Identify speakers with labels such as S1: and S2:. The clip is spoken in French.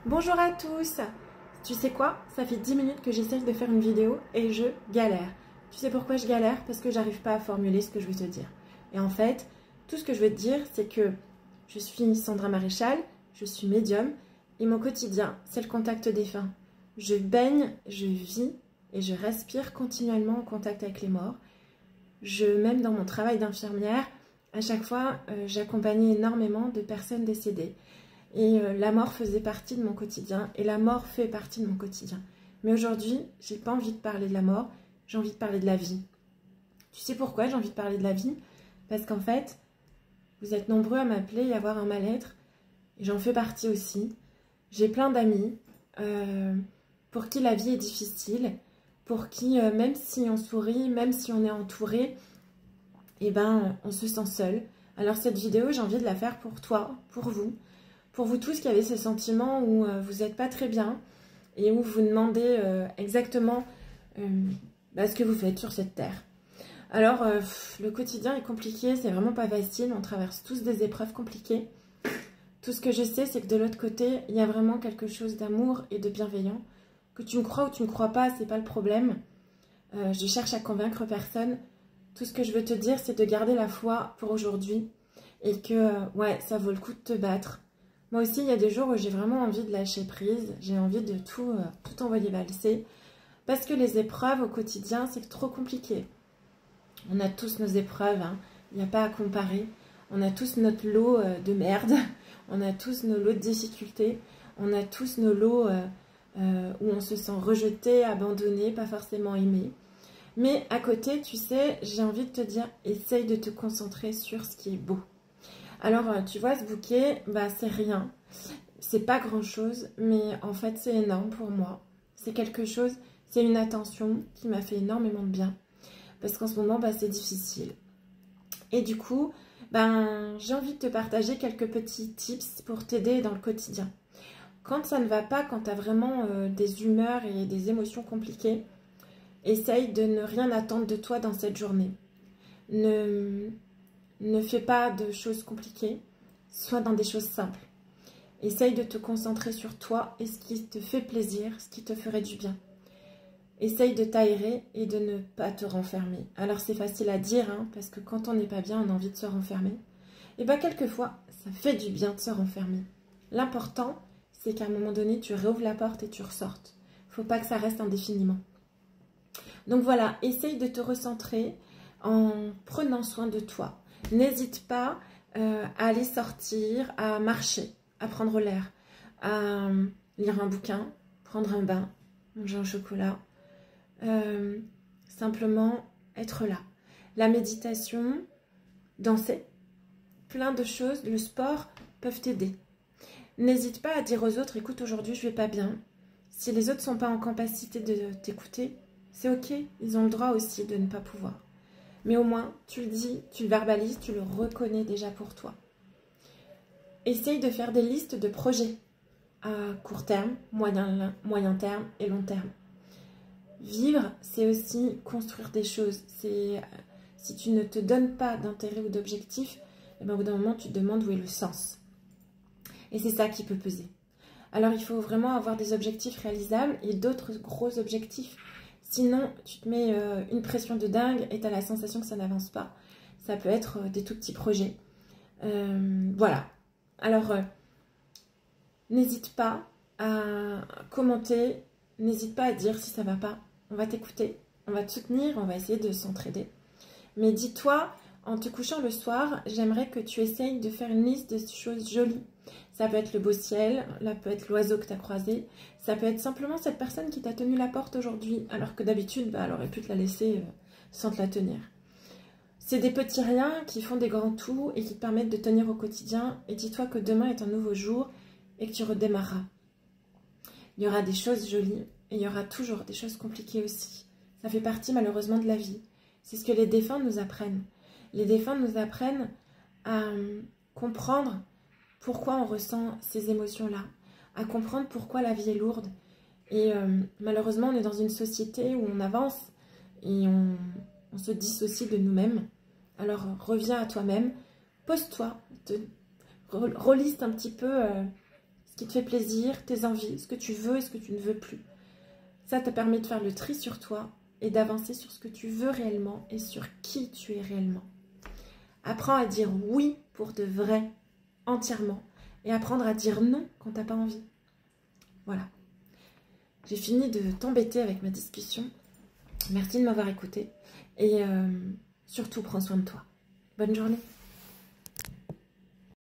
S1: Bonjour à tous. Tu sais quoi? Ça fait 10 minutes que j'essaye de faire une vidéo et je galère. Tu sais pourquoi je galère? Parce que j'arrive pas à formuler ce que je veux te dire. Et en fait, tout ce que je veux te dire, c'est que je suis Sandra Maréchal, je suis médium et mon quotidien, c'est le contact défunt. Je baigne, je vis et je respire continuellement en contact avec les morts. Même dans mon travail d'infirmière, à chaque fois, j'accompagnais énormément de personnes décédées. Et la mort faisait partie de mon quotidien. Et la mort fait partie de mon quotidien. Mais aujourd'hui, j'ai pas envie de parler de la mort. J'ai envie de parler de la vie. Tu sais pourquoi j'ai envie de parler de la vie? Parce qu'en fait, vous êtes nombreux à m'appeler et à avoir un mal-être. Et j'en fais partie aussi. J'ai plein d'amis pour qui la vie est difficile. Pour qui, même si on sourit, même si on est entouré, eh ben, on se sent seul. Alors cette vidéo, j'ai envie de la faire pour toi, pour vous tous qui avez ces sentiments où vous n'êtes pas très bien et où vous demandez exactement ce que vous faites sur cette terre. Alors, le quotidien est compliqué, c'est vraiment pas facile, on traverse tous des épreuves compliquées. Tout ce que je sais, c'est que de l'autre côté, il y a vraiment quelque chose d'amour et de bienveillant. Que tu me crois ou tu ne crois pas, c'est pas le problème. Je cherche à convaincre personne. Tout ce que je veux te dire, c'est de garder la foi pour aujourd'hui et que, ouais, ça vaut le coup de te battre. Moi aussi, il y a des jours où j'ai vraiment envie de lâcher prise, j'ai envie de tout envoyer valser, parce que les épreuves au quotidien, c'est trop compliqué. On a tous nos épreuves, hein. Il n'y a pas à comparer. On a tous notre lot de merde, on a tous nos lots de difficultés, on a tous nos lots où on se sent rejeté, abandonné, pas forcément aimé. Mais à côté, tu sais, j'ai envie de te dire, essaye de te concentrer sur ce qui est beau. Alors, tu vois, ce bouquet, c'est rien. C'est pas grand-chose, mais en fait, c'est énorme pour moi. C'est quelque chose, c'est une attention qui m'a fait énormément de bien. Parce qu'en ce moment, c'est difficile. Et du coup, j'ai envie de te partager quelques petits tips pour t'aider dans le quotidien. Quand ça ne va pas, quand tu as vraiment des humeurs et des émotions compliquées, essaye de ne rien attendre de toi dans cette journée. Ne fais pas de choses compliquées, sois dans des choses simples. Essaye de te concentrer sur toi et ce qui te fait plaisir, ce qui te ferait du bien. Essaye de t'aérer et de ne pas te renfermer. Alors c'est facile à dire, hein, parce que quand on n'est pas bien, on a envie de se renfermer. Et quelquefois, ça fait du bien de se renfermer. L'important, c'est qu'à un moment donné, tu réouvres la porte et tu ressortes. Faut pas que ça reste indéfiniment. Donc voilà, essaye de te recentrer en prenant soin de toi. N'hésite pas à aller sortir, à marcher, à prendre l'air, à lire un bouquin, prendre un bain, manger un chocolat, simplement être là. La méditation, danser, plein de choses, le sport peuvent t'aider. N'hésite pas à dire aux autres, écoute, aujourd'hui je vais pas bien. Si les autres ne sont pas en capacité de t'écouter, c'est ok, ils ont le droit aussi de ne pas pouvoir. Mais au moins, tu le dis, tu le verbalises, tu le reconnais déjà pour toi. Essaye de faire des listes de projets à court terme, moyen terme et long terme. Vivre, c'est aussi construire des choses. Si tu ne te donnes pas d'intérêt ou d'objectif, au bout d'un moment, tu te demandes où est le sens. Et c'est ça qui peut peser. Alors, il faut vraiment avoir des objectifs réalisables et d'autres gros objectifs. Sinon, tu te mets une pression de dingue et tu as la sensation que ça n'avance pas. Ça peut être des tout petits projets. Voilà. Alors, n'hésite pas à commenter, n'hésite pas à dire si ça ne va pas. On va t'écouter, on va te soutenir, on va essayer de s'entraider. Mais dis-toi, en te couchant le soir, j'aimerais que tu essayes de faire une liste de choses jolies. Ça peut être le beau ciel, là peut être l'oiseau que tu as croisé, ça peut être simplement cette personne qui t'a tenu la porte aujourd'hui, alors que d'habitude, elle aurait pu te la laisser sans te la tenir. C'est des petits riens qui font des grands tout et qui te permettent de tenir au quotidien. Et dis-toi que demain est un nouveau jour et que tu redémarreras. Il y aura des choses jolies et il y aura toujours des choses compliquées aussi. Ça fait partie malheureusement de la vie. C'est ce que les défunts nous apprennent. Les défunts nous apprennent à comprendre pourquoi on ressent ces émotions-là, à comprendre pourquoi la vie est lourde. Et malheureusement, on est dans une société où on avance et on se dissocie de nous-mêmes. Alors reviens à toi-même, pose-toi, reliste un petit peu ce qui te fait plaisir, tes envies, ce que tu veux et ce que tu ne veux plus. Ça t'a permis de faire le tri sur toi et d'avancer sur ce que tu veux réellement et sur qui tu es réellement. Apprends à dire oui pour de vrai, entièrement, et apprendre à dire non quand t'as pas envie. Voilà. J'ai fini de t'embêter avec ma discussion. Merci de m'avoir écouté et surtout prends soin de toi. Bonne journée.